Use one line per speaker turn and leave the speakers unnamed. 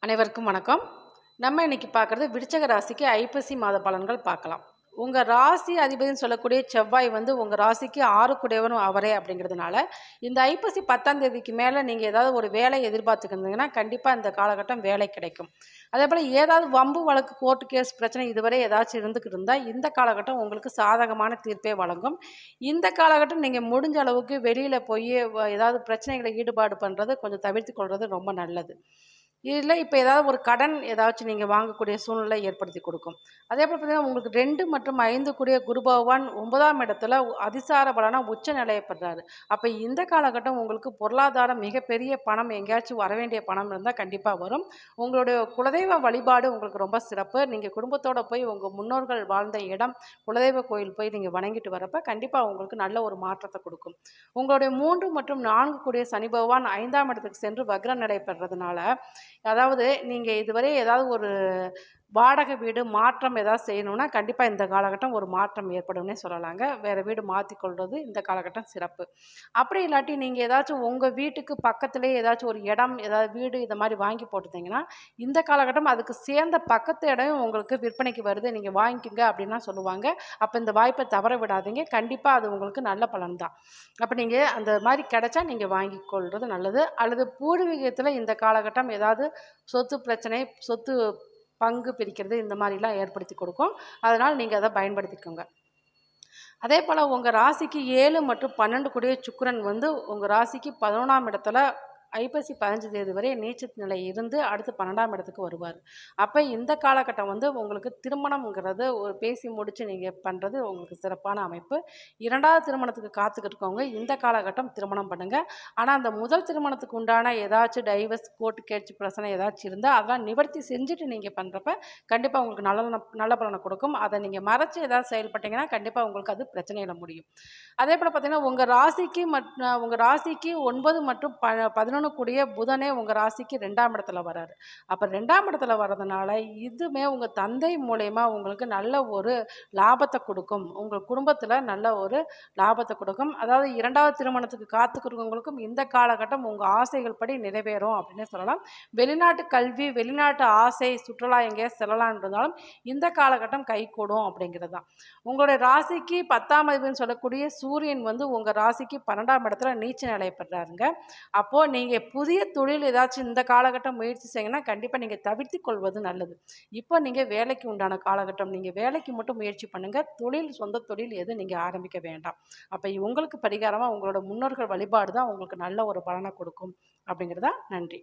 அனைவருக்கும் வணக்கம். நம்ம இன்னைக்கு பார்க்குறது விருச்சக ராசிக்கு ஐப்பசி மாத பலன்கள் பார்க்கலாம். உங்கள் ராசி அதிபதினு சொல்லக்கூடிய செவ்வாய் வந்து உங்கள் ராசிக்கு 6 குடையவனும் அவரே அப்படிங்கிறதுனால இந்த ஐப்பசி 10ஆம் தேதிக்கு மேலே நீங்கள் ஏதாவது ஒரு வேலை எதிர்பார்த்துக்கிருந்தீங்கன்னா கண்டிப்பாக இந்த காலகட்டம் வேலை கிடைக்கும். அதே போல் ஏதாவது வம்பு வழக்கு கோர்ட்டு கேஸ் பிரச்சனை இதுவரை ஏதாச்சும் இருந்துக்கிட்டு இருந்தால் இந்த காலகட்டம் உங்களுக்கு சாதகமான தீர்ப்பே வழங்கும். இந்த காலகட்டம் நீங்கள் முடிஞ்ச அளவுக்கு வெளியில் போய் ஏதாவது பிரச்சனைகளை ஈடுபாடு பண்ணுறது கொஞ்சம் தவிர்த்து கொள்வது ரொம்ப நல்லது. இதில் இப்போ ஏதாவது ஒரு கடன் ஏதாச்சும் நீங்கள் வாங்கக்கூடிய சூழ்நிலை ஏற்படுத்தி கொடுக்கும். அதே போல் பார்த்தீங்கன்னா உங்களுக்கு 2 மற்றும் 5 கூடிய குரு பகவான் 9ஆம் இடத்துல அதிசார பலனாக உச்ச நிலையை பெறாரு. அப்போ இந்த காலகட்டம் உங்களுக்கு பொருளாதாரம் மிகப்பெரிய பணம் எங்கேயாச்சும் வர வேண்டிய பணம் இருந்தால் கண்டிப்பாக வரும். உங்களுடைய குலதெய்வ வழிபாடு உங்களுக்கு ரொம்ப சிறப்பு. நீங்கள் குடும்பத்தோடு போய் உங்கள் முன்னோர்கள் வாழ்ந்த இடம் குலதெய்வ கோயில் போய் நீங்கள் வணங்கிட்டு வரப்போ கண்டிப்பாக உங்களுக்கு நல்ல ஒரு மாற்றத்தை கொடுக்கும். உங்களுடைய 3 மற்றும் 4 கூடிய சனி பகவான் 5ஆம் இடத்துக்கு சென்று வக்ர நிலை பெறதுனால அதாவது நீங்கள் இதுவரை ஏதாவது ஒரு வாடகை வீடு மாற்றம் ஏதாவது செய்யணும்னா கண்டிப்பாக இந்த காலகட்டம் ஒரு மாற்றம் ஏற்படும்னே சொல்லலாங்க. வேறு வீடு மாற்றிக்கொள்வது இந்த காலகட்டம் சிறப்பு. அப்படி இல்லாட்டி நீங்கள் ஏதாச்சும் உங்கள் வீட்டுக்கு பக்கத்துலேயே ஏதாச்சும் ஒரு இடம் ஏதாவது வீடு இதை மாதிரி வாங்கி போட்டுருந்தீங்கன்னா இந்த காலகட்டம் அதுக்கு சேர்ந்த பக்கத்து இடம் உங்களுக்கு விற்பனைக்கு வருது, நீங்கள் வாங்கிக்கோங்க அப்படின்லாம் சொல்லுவாங்க. அப்போ இந்த வாய்ப்பை தவற விடாதீங்க. கண்டிப்பாக அது உங்களுக்கு நல்ல பலன் தான். அப்போ நீங்கள் அந்த மாதிரி கிடைச்சா நீங்கள் வாங்கி கொள்வது நல்லது. அல்லது பூர்வீகத்தில் இந்த காலகட்டம் ஏதாவது சொத்து பிரச்சனை, சொத்து பங்கு பிரிக்கிறது இந்த மாதிரிலாம் ஏற்படுத்தி கொடுக்கும். அதனால் நீங்கள் அதை பயன்படுத்திக்கோங்க. அதே போல் உங்கள் ராசிக்கு 7 மற்றும் 12 கூடிய சுக்கிரன் வந்து உங்கள் ராசிக்கு 11ஆம் இடத்துல ஐப்பசி 15 தேதி வரை நீச்ச நிலை இருந்து அடுத்து 12ஆம் இடத்துக்கு வருவார். அப்போ இந்த காலகட்டம் வந்து உங்களுக்கு திருமணம்ங்கிறது ஒரு பேசி முடித்து நீங்கள் பண்ணுறது உங்களுக்கு சிறப்பான அமைப்பு. 2வது திருமணத்துக்கு காத்துக்கிட்டு இருக்கவங்க இந்த காலகட்டம் திருமணம் பண்ணுங்கள். ஆனால் அந்த முதல் திருமணத்துக்கு உண்டான ஏதாச்சும் டைவர்ஸ் கோர்ட்டு கேஸ் பிரச்சனை ஏதாச்சும் இருந்தால் அதெல்லாம் நிவர்த்தி செஞ்சுட்டு நீங்கள் பண்ணுறப்ப கண்டிப்பாக உங்களுக்கு நல்ல பலனை கொடுக்கும். அதை நீங்கள் மறைச்சி ஏதாவது செயல்பட்டீங்கன்னா கண்டிப்பாக உங்களுக்கு அது பிரச்சனையில் முடியும். அதே போல் பார்த்தீங்கன்னா உங்கள் ராசிக்கு 9 மற்றும் 11 கூடிய புதனே உங்கள் ராசிக்கு 2ஆம் இடத்துல வராரு. அப்போ 2ஆம் இடத்துல வர்றதுனால இதுவுமே உங்கள் தந்தை மூலயமா உங்களுக்கு நல்ல ஒரு லாபத்தை கொடுக்கும். உங்கள் குடும்பத்தில் நல்ல ஒரு லாபத்தை கொடுக்கும். அதாவது 2வது திருமணத்துக்கு காத்துக்கிறவங்களுக்கும் இந்த காலகட்டம் உங்கள் ஆசைகள் படி நிறைவேறும் அப்படின்னே சொல்லலாம். வெளிநாட்டு கல்வி, வெளிநாட்டு ஆசை, சுற்றுலா எங்கேயா செல்லலாம் இருந்தாலும் இந்த காலகட்டம் கைகூடும் அப்படிங்கிறது தான். உங்களுடைய ராசிக்கு 10ஆம் அதிபதினு சொல்லக்கூடிய சூரியன் வந்து உங்கள் ராசிக்கு 12ஆம் இடத்துல நீச்ச நிலை பெறாருங்க. அப்போது நீங்கள் புதிய தொழில் ஏதாச்சும் இந்த காலகட்டம் முயற்சி செய்யணும்னா கண்டிப்பாக நீங்கள் தவிர்த்து கொள்வது நல்லது. இப்போ நீங்கள் வேலைக்கு உண்டான காலகட்டம். நீங்கள் வேலைக்கு மட்டும் முயற்சி பண்ணுங்கள். சொந்த தொழில் எதுவும் நீங்கள் ஆரம்பிக்க வேண்டாம். அப்போ உங்களுக்கு பரிகாரமாக உங்களோட முன்னோர்கள் வழிபாடு தான் உங்களுக்கு நல்ல ஒரு பலனை கொடுக்கும் அப்படிங்கிறதா. நன்றி.